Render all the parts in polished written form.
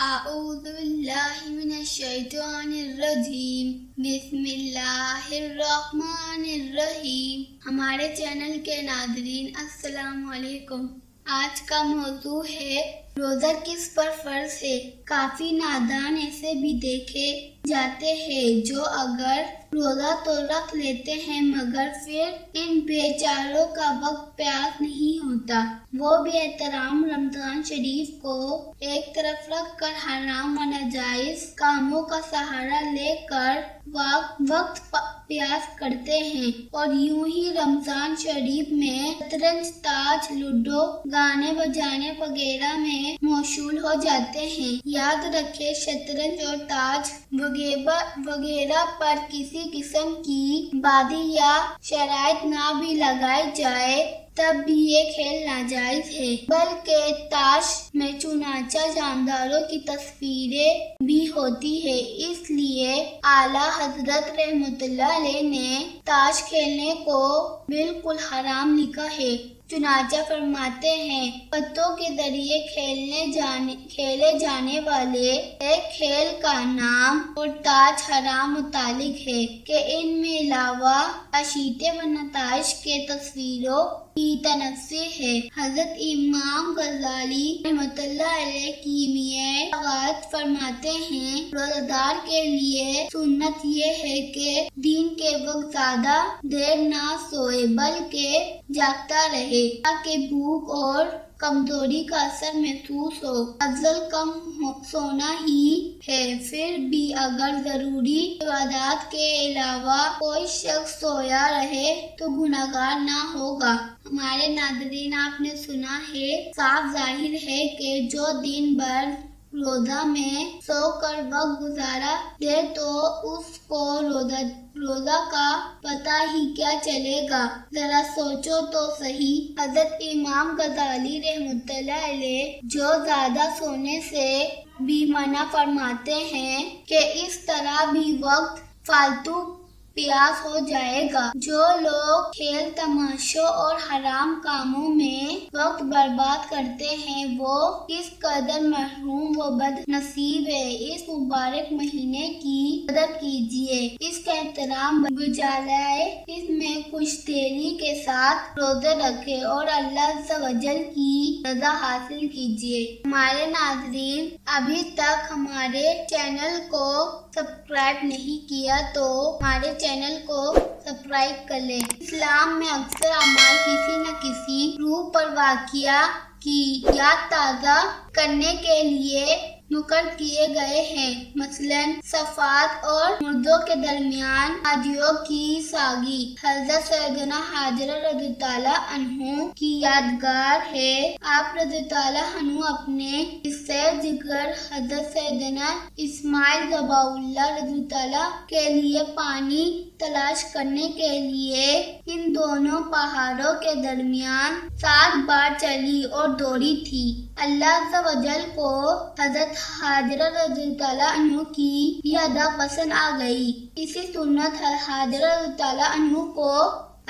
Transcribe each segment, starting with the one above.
اعوذ باللہ من الشیطان الرجیم بسم اللہ الرحمن الرحیم۔ ہمارے چینل کے ناظرین السلام علیکم۔ آج کا موضوع ہے روزہ کس پر فرض ہے۔ کافی نادان ایسے بھی دیکھے جاتے ہیں جو اگر روزہ تو رکھ لیتے ہیں مگر پھر ان بیچاروں کا وقت پیاس نہیں ہوتا۔ وہ بھی احترام رمضان شریف کو ایک طرف رکھ کر حرام و ناجائز کاموں کا سہارا لے کر وقت پیاس کرتے ہیں اور یوں ہی رمضان شریف میں شطرنج، تاش، لوڈو، گانے بجانے وغیرہ میں مشغول ہو جاتے ہیں۔ یاد رکھے شطرنج اور تاش وغیرہ پر کسی قسم کی پابندی یا شرائط نہ بھی لگائی جائے تب بھی یہ کھیل ناجائز ہے، بلکہ تاش میں چنانچہ جانداروں کی تصویریں بھی ہوتی ہیں۔ اس لیے اعلیٰ حضرت رحمۃ اللہ علیہ نے تاش کھیلنے کو بالکل حرام لکھا ہے۔ چنانچہ فرماتے ہیں پتوں کے ذریعے کھیلے جانے والے ایک کھیل کا نام اور تاش حرام متعلق ہے کہ ان میں علاوہ اشیٹے و نتائج کے تصویروں کی تنصیح ہے۔ حضرت امام غزالی رحمۃ اللہ علیہ کیمیائے فرماتے ہیں روزہ دار کے لیے سنت یہ ہے کہ دن کے وقت زیادہ دیر نہ سوئے بلکہ جاگتا رہے تاکہ بھوک اور کمزوری کا اثر محسوس ہو۔ افضل کم سونا ہی ہے، پھر بھی اگر ضروری عبادات کے علاوہ کوئی شخص سویا رہے تو گناہگار نہ ہوگا۔ ہمارے ناظرین، آپ نے سنا ہے، صاف ظاہر ہے کہ جو دن بھر روزہ میں سو کر وقت گزارا دے تو اس کو روزہ کا پتہ ہی کیا چلے گا۔ ذرا سوچو تو صحیح۔ حضرت امام غزالی رحمۃ اللہ علیہ جو زیادہ سونے سے بھی منع فرماتے ہیں کہ اس طرح بھی وقت فالتو پیاس ہو جائے گا۔ جو لوگ کھیل تماشوں اور حرام کاموں میں وقت برباد کرتے ہیں وہ کس قدر محروم و بد نصیب ہے۔ اس مبارک مہینے کی قدر کیجیے، اس کا احترام بجائے اس میں خوش دلی کے ساتھ روزے رکھے اور اللہ عز و جل کی رضا حاصل کیجیے۔ ہمارے ناظرین، ابھی تک ہمارے چینل کو سبسکرائب نہیں کیا تو ہمارے چینل کو سبسکرائب کر لیں۔ اسلام میں اکثر اعمال کسی نہ کسی روح پر واقعہ کی یاد تازہ کرنے کے لیے مقرر کیے گئے ہیں، مثلاً صفات اور مردوں کے درمیان حاجیوں کی ساگی۔ حضرت سیدنا حاجرہ رضی اللہ عنہ کی یادگار ہے۔ آپ رضی اللہ عنہ اپنے حصہ جگر حضرت سیدنا اسماعیل ذبح اللہ رضی اللہ کے لیے پانی تلاش کرنے کے لیے ان دونوں پہاڑوں کے درمیان 7 بار چلی اور دوڑی تھی۔ اللہ عز و جل کو حضرت حاجرہ رضی اللہ عنہ کی یہ ادا پسند آ گئی۔ اسی سنت حاجرہ رضی اللہ عنہ کو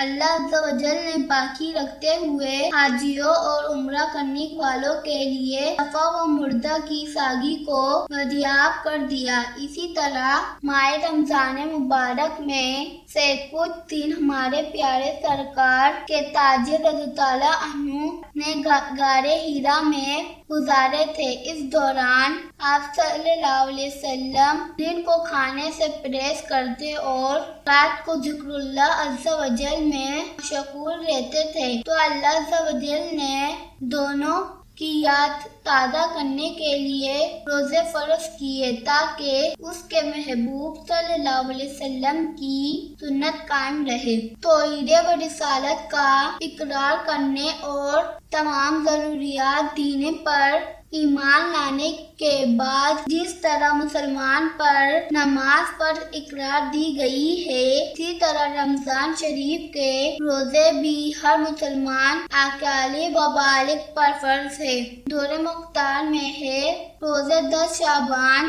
اللہ عز و جل نے باقی رکھتے ہوئے حاجیوں اور عمرہ کرنے والوں کے لیے صفا و مردہ کی ساگی کو دریافت کر دیا۔ اسی طرح ماہ رمضان مبارک میں سے کچھ دن ہمارے پیارے سرکار کے تاجر رضی اللہ عنہ نے غار حرا میں گزارے تھے۔ اس دوران آپ صلی اللہ علیہ وسلم دن کو کھانے سے پرہیز کرتے اور رات کو ذکر اللہ عز و جل میں مشغول رہتے تھے، تو اللہ عز و جل نے دونوں کی یاد تازہ کرنے کے لیے روزے فرض کیے تاکہ اس کے محبوب صلی اللہ علیہ وسلم کی سنت قائم رہے۔ توحید و رسالت کا اقرار کرنے اور تمام ضروریات دین پر ایمان لانے کے بعد جس طرح مسلمان پر نماز پر اقرار دی گئی ہے، اسی طرح رمضان شریف کے روزے بھی ہر مسلمان عاقل و بالغ پر فرض ہے۔ دور مختار میں ہے روزے 10 شعبان